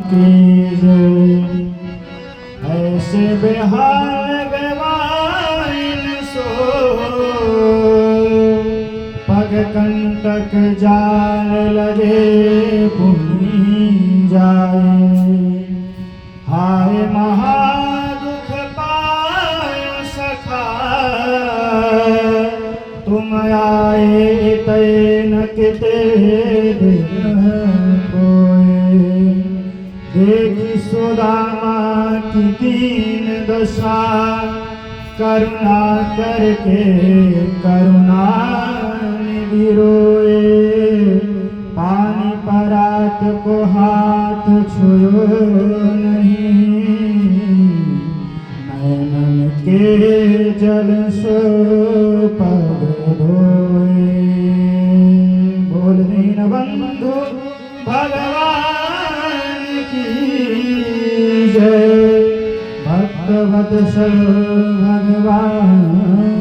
कीजे ऐसे बेहाल बेवाइल सो पग कंटक जाल लगे पुनी जाए। हाय महादुख पाय सखा तुम आए तैन किते देखी सुदामा की दीन दशा करुणा करके करुणा निधि रोए। पानी परात को हाथ छुओ नहीं नैनन के जल सो पग धोए। बोल दीन बंधु भगवान की जय। भक्त वत्सल भगवान